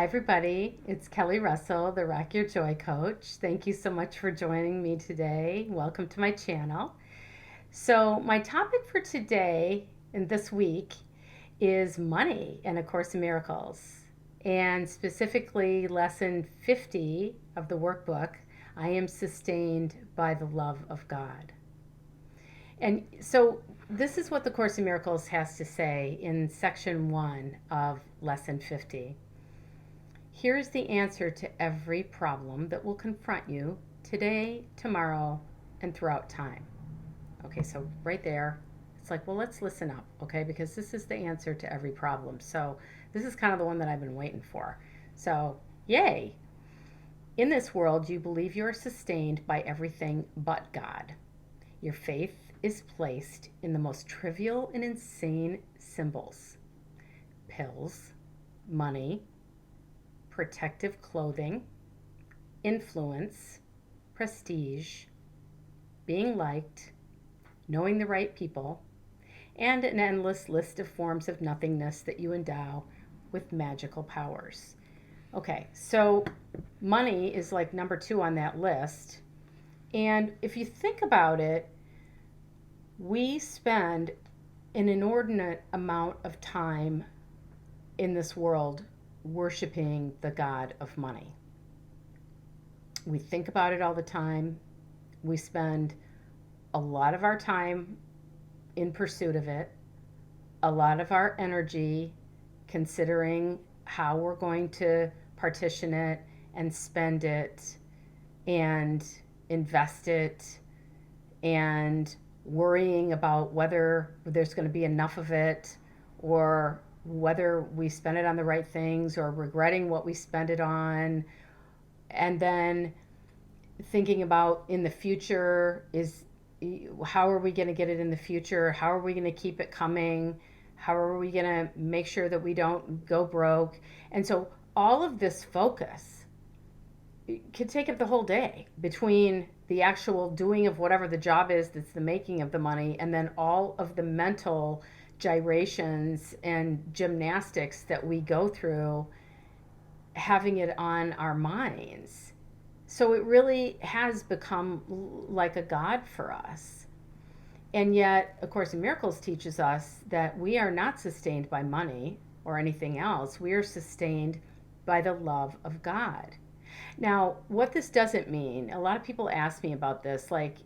everybody. It's Kelly Russell, the Rock Your Joy Coach. Thank you so much for joining me today. Welcome to my channel. So, my topic for today and this week is money and A Course in Miracles, and specifically lesson 50 of the workbook. I am sustained by the love of God. And so, this is what the Course in Miracles has to say in section 1 of lesson 50. Here's the answer to every problem that will confront you today, tomorrow, and throughout time. Okay, so right there, it's like, well, let's listen up, okay? Because this is the answer to every problem. So this is kind of the one that I've been waiting for. So, yay! In this world, you believe you are sustained by everything but God. Your faith is placed in the most trivial and insane symbols: pills, money, protective clothing, influence, prestige, being liked, knowing the right people, and an endless list of forms of nothingness that you endow with magical powers. Okay, so money is like number 2 on that list. And if you think about it, we spend an inordinate amount of time in this world worshiping the god of money. We think about it all the time. We spend a lot of our time in pursuit of it, a lot of our energy considering how we're going to partition it and spend it and invest it, and worrying about whether there's going to be enough of it, or whether we spend it on the right things, or regretting what we spend it on, and then thinking about in the future, is how are we going to get it in the future? How are we going to keep it coming? How are we going to make sure that we don't go broke? And so all of this focus could take up the whole day, between the actual doing of whatever the job is that's the making of the money, and then all of the mental gyrations and gymnastics that we go through having it on our minds. So it really has become like a god for us. And yet, A Course in Miracles teaches us that we are not sustained by money or anything else. We are sustained by the love of God. Now, what this doesn't mean, a lot of people ask me about this, like,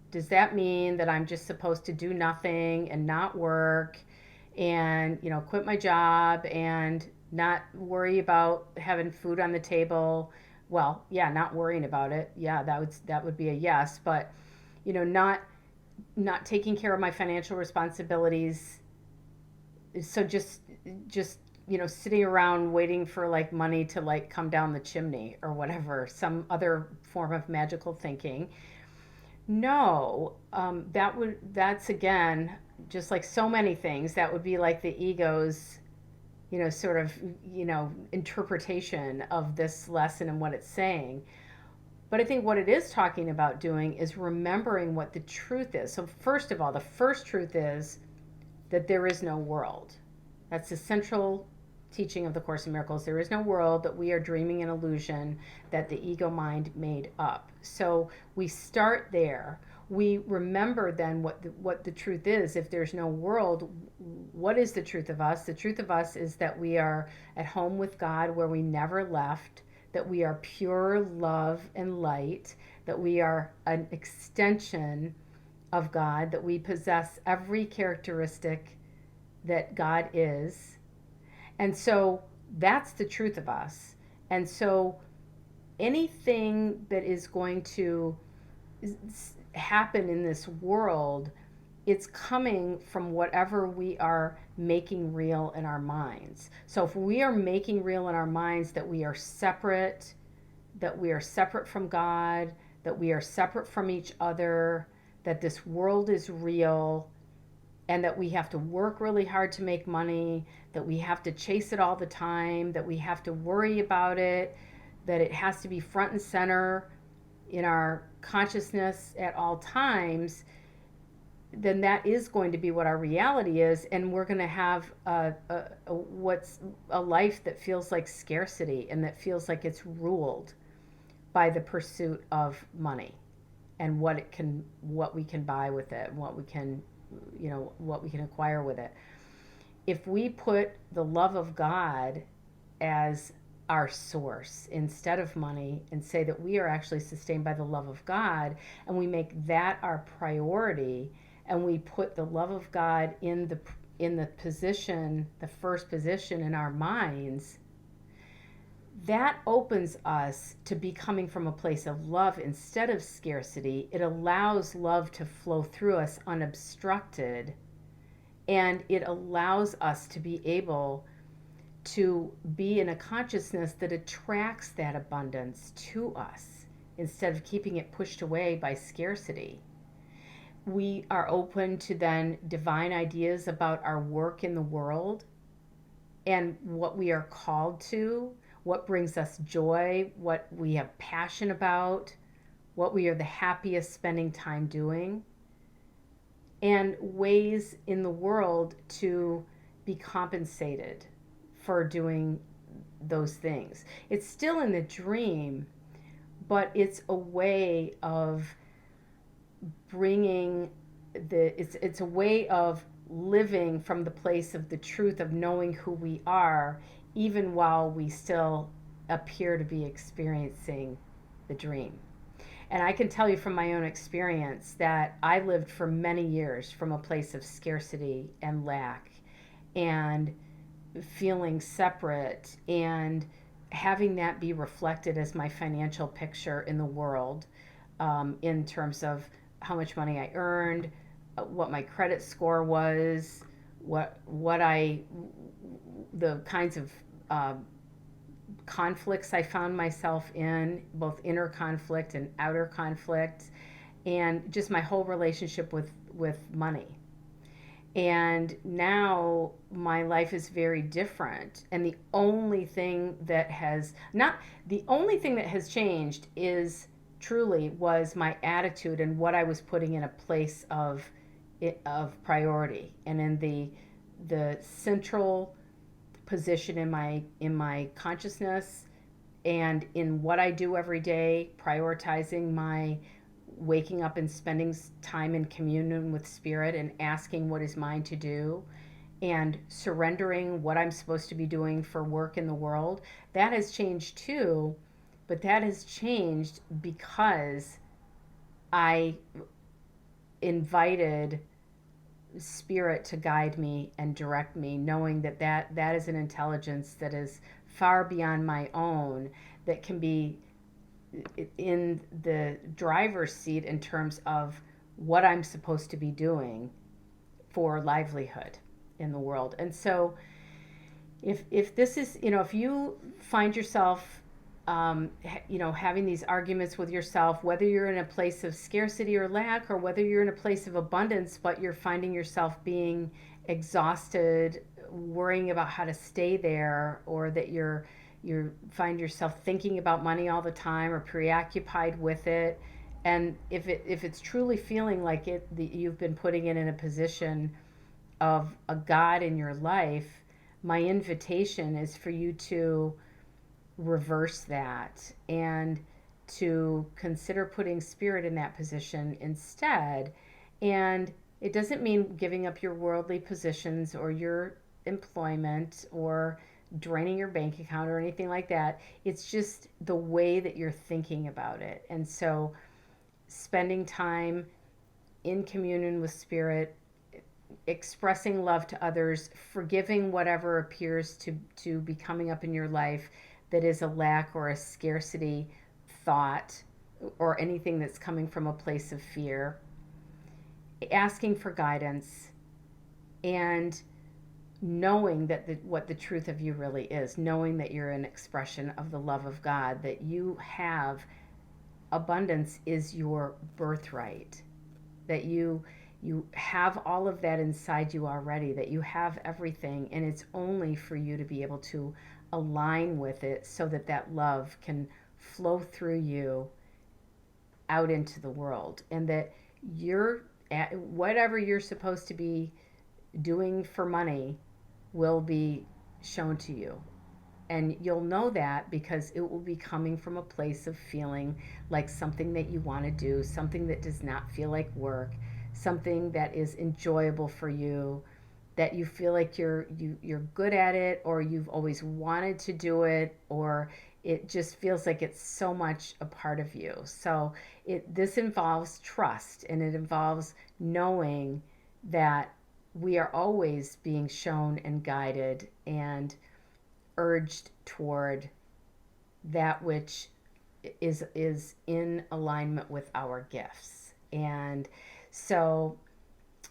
does that mean that I'm just supposed to do nothing and not work and, quit my job and not worry about having food on the table? Well, yeah, not worrying about it. Yeah, that would be a yes, but not taking care of my financial responsibilities. So just sitting around waiting for like money to like come down the chimney or whatever, some other form of magical thinking. No, that's again, just like so many things, that would be like the ego's, sort of, interpretation of this lesson and what it's saying. But I think what it is talking about doing is remembering what the truth is. So first of all, the first truth is that there is no world. That's the central teaching of the Course in Miracles. There is no world, that we are dreaming an illusion that the ego mind made up. So we start there. We remember then what the truth is. If there's no world, what is the truth of us? The truth of us is that we are at home with God, where we never left, that we are pure love and light, that we are an extension of God, that we possess every characteristic that God is. And so that's the truth of us. And so anything that is going to happen in this world, it's coming from whatever we are making real in our minds. So if we are making real in our minds that we are separate from God, that we are separate from each other, that this world is real, and that we have to work really hard to make money, that we have to chase it all the time, that we have to worry about it, that it has to be front and center in our consciousness at all times, then that is going to be what our reality is, and we're going to have what's a life that feels like scarcity and that feels like it's ruled by the pursuit of money and what we can buy with it, and what we can acquire with it. If we put the love of God as our source instead of money, and say that we are actually sustained by the love of God, and we make that our priority, and we put the love of God in the position, the first position in our minds, that opens us to be coming from a place of love instead of scarcity. It allows love to flow through us unobstructed, and it allows us to be able to be in a consciousness that attracts that abundance to us instead of keeping it pushed away by scarcity. We are open to then divine ideas about our work in the world and what we are called to, what brings us joy, what we have passion about, what we are the happiest spending time doing, and ways in the world to be compensated for doing those things. It's still in the dream, but it's a way of bringing it's a way of living from the place of the truth of knowing who we are, even while we still appear to be experiencing the dream. And I can tell you from my own experience that I lived for many years from a place of scarcity and lack and feeling separate, and having that be reflected as my financial picture in the world, in terms of how much money I earned, what my credit score was, the kinds of conflicts I found myself in, both inner conflict and outer conflict, and just my whole relationship with money. And now my life is very different. And the only thing that has changed is truly was my attitude and what I was putting in a place of priority, and in the central position in my consciousness, and in what I do every day, prioritizing my waking up and spending time in communion with spirit and asking what is mine to do, and surrendering what I'm supposed to be doing for work in the world. That has changed too, but that has changed because I invited spirit to guide me and direct me, knowing that is an intelligence that is far beyond my own, that can be in the driver's seat in terms of what I'm supposed to be doing for livelihood in the world. And so if this is, if you find yourself having these arguments with yourself, whether you're in a place of scarcity or lack, or whether you're in a place of abundance, but you're finding yourself being exhausted, worrying about how to stay there, or that you find yourself thinking about money all the time or preoccupied with it, and if it's truly feeling like you've been putting it in a position of a God in your life, my invitation is for you to reverse that and to consider putting spirit in that position instead. And it doesn't mean giving up your worldly positions or your employment or draining your bank account or anything like that. It's just the way that you're thinking about it. And so spending time in communion with spirit, expressing love to others, forgiving whatever appears to be coming up in your life that is a lack or a scarcity thought, or anything that's coming from a place of fear, asking for guidance, and knowing that what the truth of you really is, knowing that you're an expression of the love of God, that you have abundance is your birthright, that you have all of that inside you already, that you have everything, and it's only for you to be able to align with it so that love can flow through you out into the world, and that your whatever you're supposed to be doing for money will be shown to you. And you'll know that because it will be coming from a place of feeling like something that you want to do, something that does not feel like work, something that is enjoyable for you, that you feel like you're good at it, or you've always wanted to do it, or it just feels like it's so much a part of you. So this involves trust, and it involves knowing that we are always being shown and guided and urged toward that which is in alignment with our gifts. And so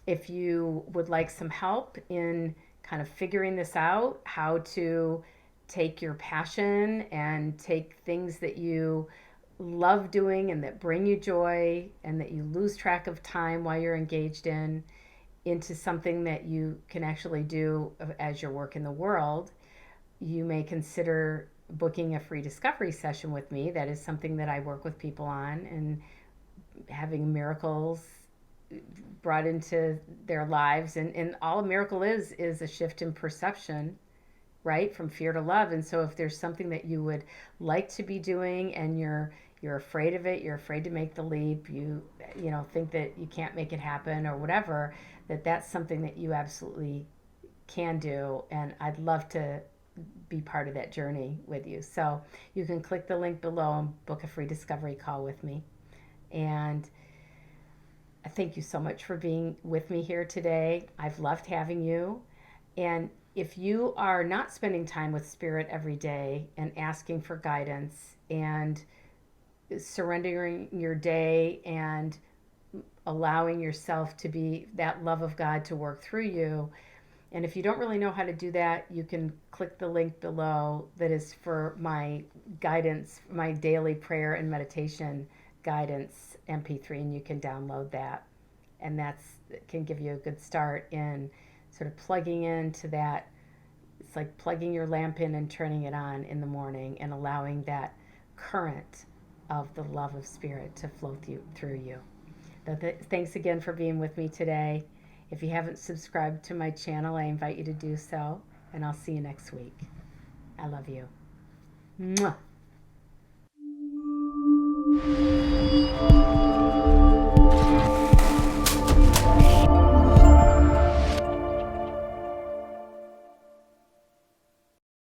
if you would like some help in kind of figuring this out, how to take your passion and take things that you love doing and that bring you joy and that you lose track of time while you're engaged in, into something that you can actually do as your work in the world, you may consider booking a free discovery session with me. That is something that I work with people on, and having miracles brought into their lives. And all a miracle is a shift in perception, right, from fear to love. And so if there's something that you would like to be doing and you're afraid of it, you're afraid to make the leap, you know, think that you can't make it happen or whatever, that's something that you absolutely can do. And I'd love to be part of that journey with you. So you can click the link below and book a free discovery call with me. And thank you so much for being with me here today. I've loved having you. And if you are not spending time with Spirit every day and asking for guidance and surrendering your day and allowing yourself to be that love of God to work through you, and if you don't really know how to do that, you can click the link below that is for my guidance, my daily prayer and meditation guidance MP3, and you can download that. And that can give you a good start in sort of plugging into that. It's like plugging your lamp in and turning it on in the morning and allowing that current of the love of Spirit to flow through you. Thanks again for being with me today. If you haven't subscribed to my channel, I invite you to do so, and I'll see you next week. I love you. Mwah.